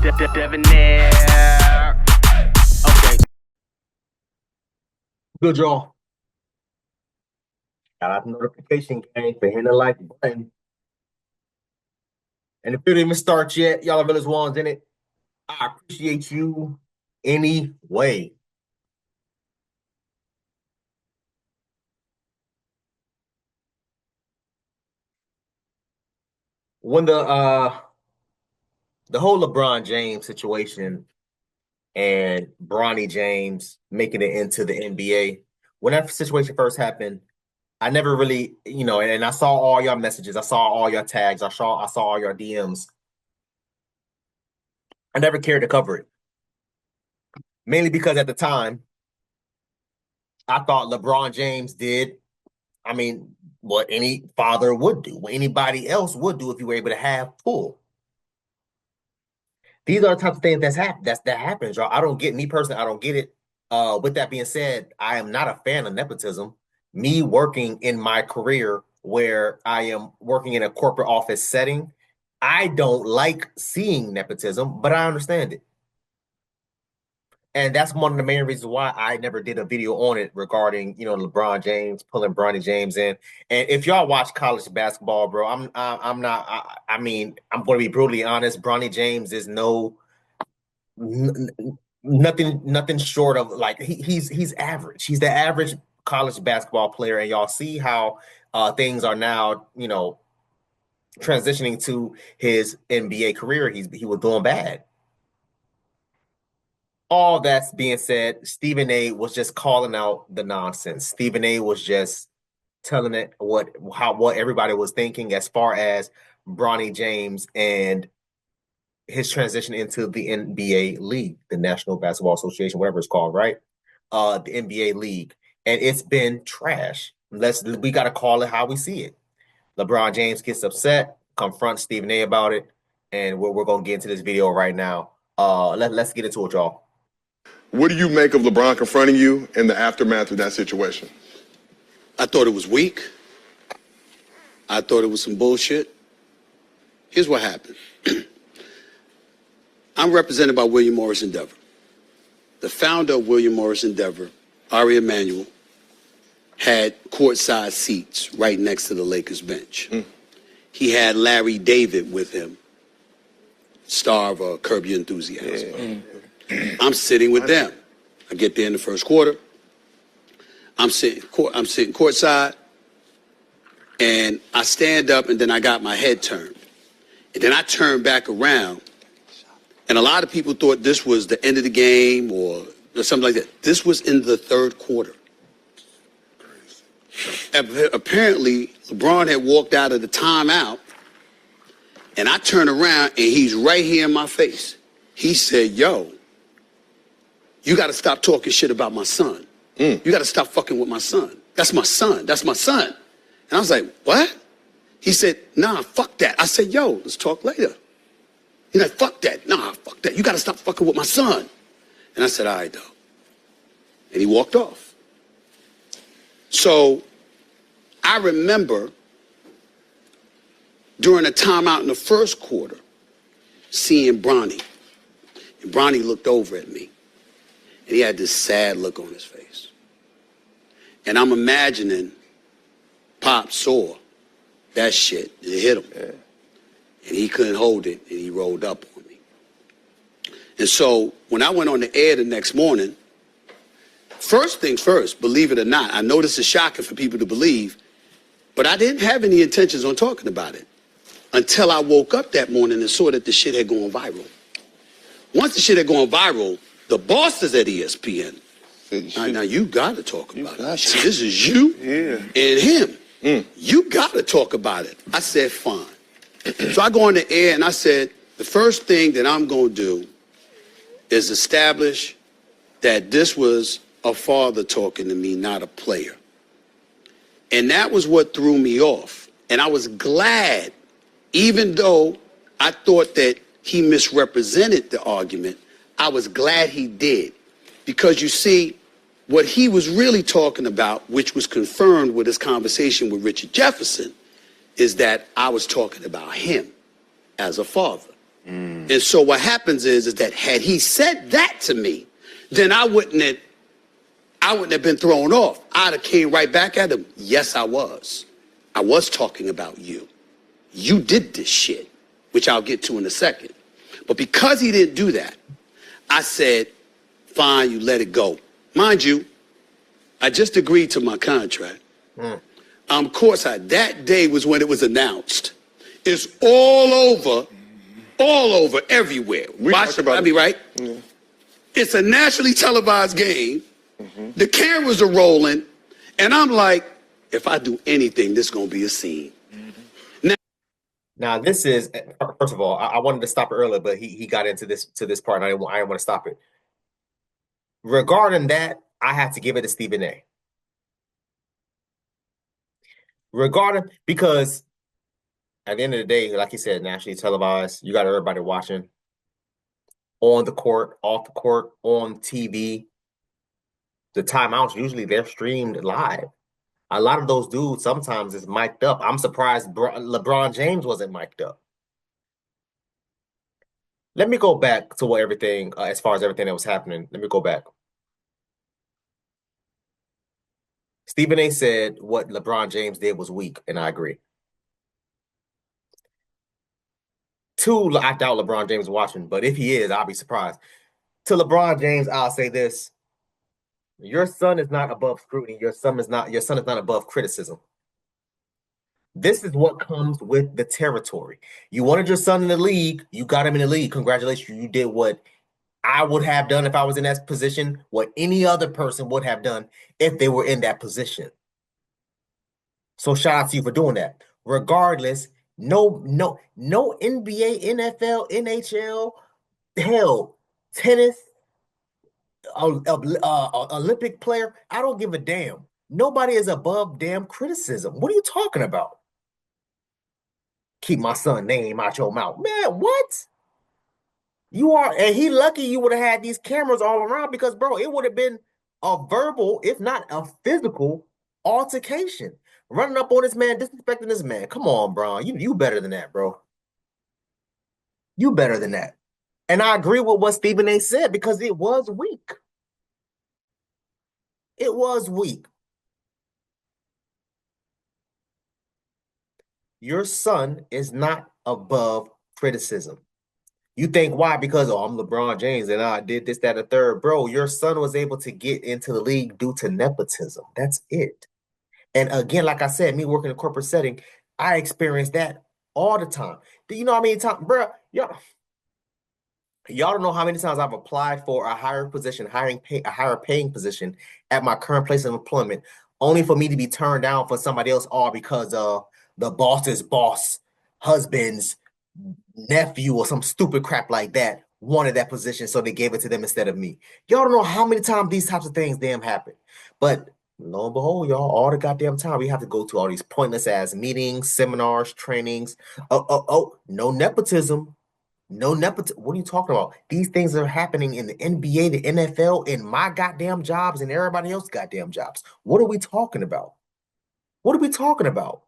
Debonair. Okay. Good, y'all. Got out the notification came for hitting the like button. And if it didn't even start yet, y'all are village ones in it. I appreciate you anyway. When the whole LeBron James situation and Bronny James making it into the NBA, when that situation first happened, I never really, and I saw all your messages, I saw all your tags, I saw all your DMs. I never cared to cover it. Mainly because at the time, I thought LeBron James did, what any father would do, what anybody else would do if you were able to have pull. These are the types of things that happens, y'all. I don't get, me personally, I don't get it. With that being said, I am not a fan of nepotism. Me working in my career where I am working in a corporate office setting, I don't like seeing nepotism, but I understand it. And that's one of the main reasons why I never did a video on it regarding, LeBron James pulling Bronny James in. And if y'all watch college basketball, bro, I'm going to be brutally honest. Bronny James is nothing short of like he's average. He's the average college basketball player, and y'all see how things are now, transitioning to his NBA career. He was doing bad. All that's being said, Stephen A was just calling out the nonsense. Stephen A was just telling it what everybody was thinking as far as Bronny James and his transition into the NBA league, the National Basketball Association, whatever it's called, right? The NBA league. And it's been trash. We got to call it how we see it. LeBron James gets upset, confronts Stephen A about it, and we're going to get into this video right now. Let's get into it, y'all. What do you make of LeBron confronting you in the aftermath of that situation? I thought it was weak. I thought it was some bullshit. Here's what happened. I'm represented by William Morris Endeavor. The founder of William Morris Endeavor, Ari Emanuel, had courtside seats right next to the Lakers bench. He had Larry David with him, star of Curb Your Enthusiasm. I'm sitting with them. I get there in the first quarter. I'm sitting courtside, and I stand up, and then I got my head turned. And then I turn back around, and a lot of people thought this was the end of the game or something like that. This was in the third quarter. Apparently, LeBron had walked out of the timeout, and I turn around, and he's right here in my face. He said, yo, you got to stop talking shit about my son. You got to stop fucking with my son. That's my son. That's my son. And I was like, what? He said, nah, fuck that. I said, yo, let's talk later. He's like, fuck that. Nah, fuck that. You got to stop fucking with my son. And I said, all right, though. And he walked off. So I remember during a timeout in the first quarter, seeing Bronny. And Bronny looked over at me. And he had this sad look on his face. And I'm imagining Pop saw that shit. It hit him. Yeah. And he couldn't hold it, and he rolled up on me. And so when I went on the air the next morning, first things first, believe it or not, I know this is shocking for people to believe, but I didn't have any intentions on talking about it until I woke up that morning and saw that the shit had gone viral. Once the shit had gone viral, the bosses at ESPN, now you got to talk about it. See, this is you and him. You got to talk about it. I said, fine. So I go on the air and I said, the first thing that I'm going to do is establish that this was a father talking to me, not a player. And that was what threw me off. And I was glad, even though I thought that he misrepresented the argument, I was glad he did. Because you see, what he was really talking about, which was confirmed with his conversation with Richard Jefferson, is that I was talking about him as a father. And so what happens is that had he said that to me, then I wouldn't have been thrown off. I'd have came right back at him. Yes, I was. I was talking about you. You did this shit, which I'll get to in a second. But because he didn't do that, I said, fine, you let it go. Mind you, I just agreed to my contract. Of course, that day was when it was announced. It's all over, everywhere. We talked about it. Right? Yeah. It's a nationally televised game. The cameras are rolling, and I'm like, if I do anything, this is gonna be a scene. Now this is, first of all, I wanted to stop it earlier, but he got into this part, and I didn't want to stop it. Regarding that, I have to give it to Stephen A. Because at the end of the day, like you said, nationally televised, you got everybody watching on the court, off the court, on TV. The timeouts, usually they're streamed live. A lot of those dudes sometimes is mic'd up. I'm surprised LeBron James wasn't mic'd up. Let me go back to as far as everything that was happening. Let me go back. Stephen A said what LeBron James did was weak, and I agree. 2, I doubt LeBron James is watching, but if he is, I'll be surprised. To LeBron James, I'll say this. Your son is not above scrutiny. Your son is not above criticism. This is what comes with the territory. You wanted your son in the league. You got him in the league. Congratulations. You did what I would have done if I was in that position, what any other person would have done if they were in that position. So shout out to you for doing that. Regardless, no NBA, NFL, NHL, hell, tennis, Olympic player. I don't give a damn. Nobody is above damn criticism. What are you talking about? Keep my son's name out your mouth. Man, what? You are, and he lucky you would have had these cameras all around because, bro, it would have been a verbal, if not a physical, altercation. Running up on this man, disrespecting this man. Come on, bro. You better than that, bro. You better than that. And I agree with what Stephen A said because it was weak. It was weak. Your son is not above criticism. You think why? Because, I'm LeBron James and I did this, that, and the third. Bro, your son was able to get into the league due to nepotism. That's it. And again, like I said, me working in a corporate setting, I experience that all the time. Do you know how many times, bro? Y'all don't know how many times I've applied for a higher position, a higher paying position at my current place of employment, only for me to be turned down for somebody else, all because the boss's boss, husband's nephew, or some stupid crap like that wanted that position, so they gave it to them instead of me. Y'all don't know how many times these types of things damn happen. But lo and behold, y'all, all the goddamn time we have to go to all these pointless ass meetings, seminars, trainings. No nepotism. No nepotism. What are you talking about? These things are happening in the NBA, the NFL, in my goddamn jobs, and everybody else's goddamn jobs. What are we talking about? What are we talking about?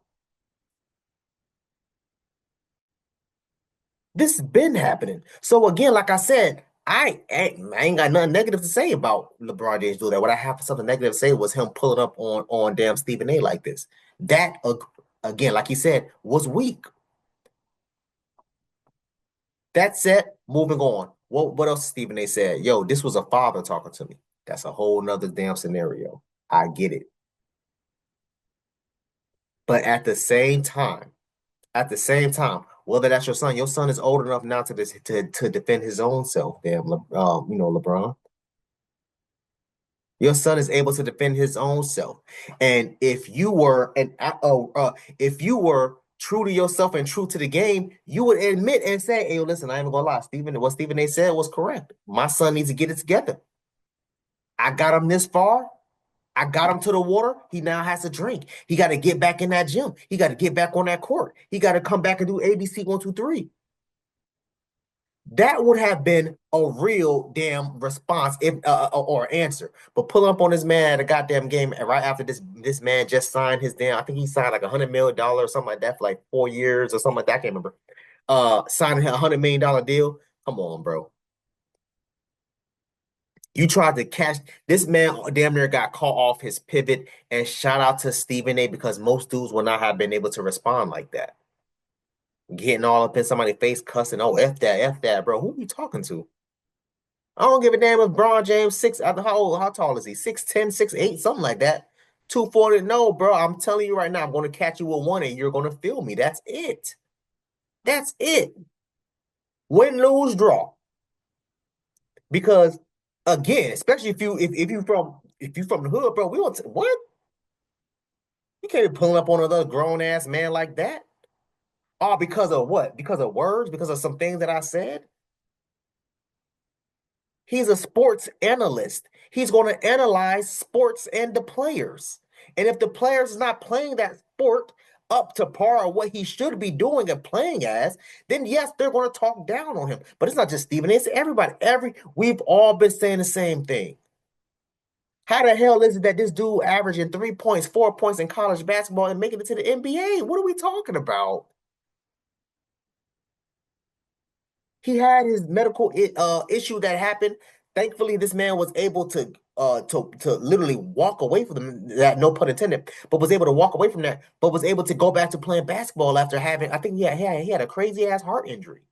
This has been happening. So again, like I said, I ain't got nothing negative to say about LeBron James doing that. What I have something negative to say was him pulling up on damn Stephen A like this. That again, like he said, was weak. That said, moving on. What else Stephen A said? Yo, this was a father talking to me. That's a whole nother damn scenario. I get it. But at the same time, whether that's your son is old enough now to defend his own self. Damn, LeBron. Your son is able to defend his own self. And if you were true to yourself and true to the game, you would admit and say, "Hey, listen, I ain't gonna lie, what Stephen A said was correct. My son needs to get it together. I got him this far. I got him to the water. He now has to drink. He got to get back in that gym. He got to get back on that court. He got to come back and do ABC 1, 2, 3. That would have been a real damn response or answer. But pull up on this man at a goddamn game, and right after this man just signed his damn, I think he signed like $100 million or something like that for like 4 years or something like that. I can't remember. signing a $100 million deal. Come on, bro. You tried to catch this man damn near got caught off his pivot, and shout out to Stephen A because most dudes would not have been able to respond like that. Getting all up in somebody's face, cussing, oh, F that, bro. Who are you talking to? I don't give a damn if Bron James how tall is he? 6'10, 6'8, something like that. 240. No, bro. I'm telling you right now, I'm gonna catch you with one and you're gonna feel me. That's it. That's it. Win, lose, draw. Because again, especially if you from the hood, bro, we don't what? You can't be pulling up on another grown ass man like that. Oh, because of what? Because of words? Because of some things that I said? He's a sports analyst. He's going to analyze sports and the players. And if the players is not playing that sport up to par of what he should be doing and playing as, then yes, they're going to talk down on him. But it's not just Stephen, it's everybody. We've all been saying the same thing. How the hell is it that this dude averaging 3 points, 4 points in college basketball and making it to the NBA? What are we talking about? He had his medical issue that happened. Thankfully, this man was able to literally walk away from that, no pun intended, but was able to walk away from that, but was able to go back to playing basketball after having, I think he had a crazy ass heart injury.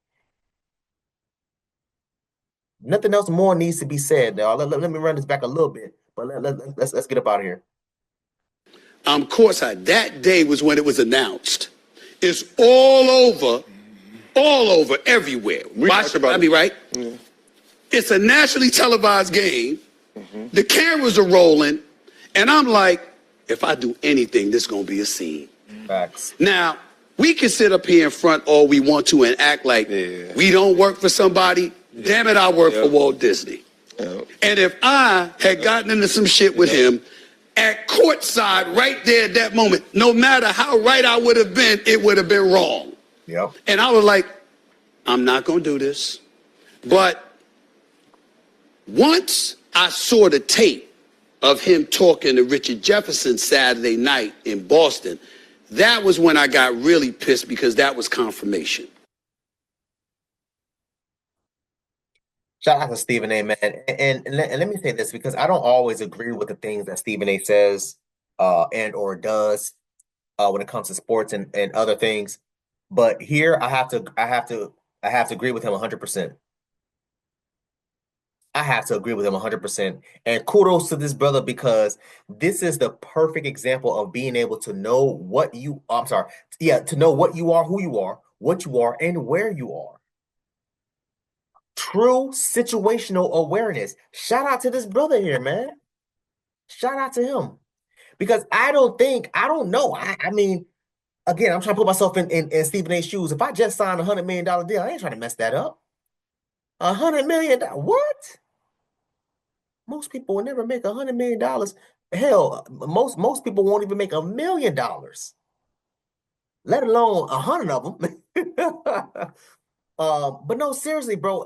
Nothing else more needs to be said. Now let me run this back a little bit, but let's get up out of here. Courtside. That day was when it was announced. It's all over, everywhere. Watch, I be right. Yeah. It's a nationally televised game. Mm-hmm. The cameras are rolling, and I'm like, if I do anything, this is gonna be a scene. Facts. Now, we can sit up here in front all we want to and act like we don't work for somebody. Damn it, I work for Walt Disney. And if I had gotten into some shit with him at courtside right there at that moment, no matter how right I would have been, it would have been wrong. Yep. And I was like, I'm not going to do this. But once I saw the tape of him talking to Richard Jefferson Saturday night in Boston, that was when I got really pissed because that was confirmation. Shout out to Stephen A, man. And let me say this because I don't always agree with the things that Stephen A says and or does when it comes to sports and other things. But here I have to agree with him 100%. I have to agree with him 100%. And kudos to this brother because this is the perfect example of being able to know what you to know what you are, who you are, what you are, and where you are. True situational awareness. Shout out to this brother here, man. Shout out to him. Because I don't know. I mean, again, I'm trying to put myself in Stephen A's shoes. If I just signed $100 million deal, I ain't trying to mess that up. $100 million. What? Most people will never make $100 million. Hell, most people won't even make $1 million, let alone 100 of them. But no, seriously, bro,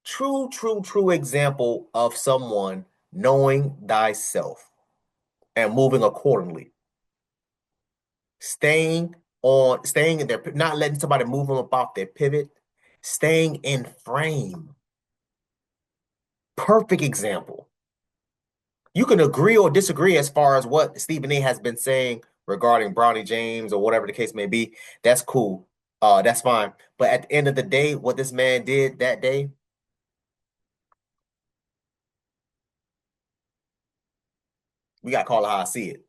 true example of someone knowing thyself and moving accordingly. Staying in their, not letting somebody move them about their pivot, staying in frame. Perfect example. You can agree or disagree as far as what Stephen A has been saying regarding Bronny James or whatever the case may be. That's cool. That's fine. But at the end of the day, what this man did that day, we gotta call it how I see it.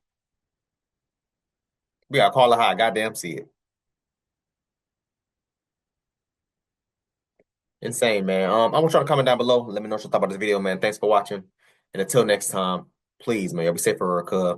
We gotta call it how I goddamn see it. Insane, man. I want y'all to comment down below. Let me know what you thought about this video, man. Thanks for watching. And until next time, please, man, y'all be safe for her, cuz.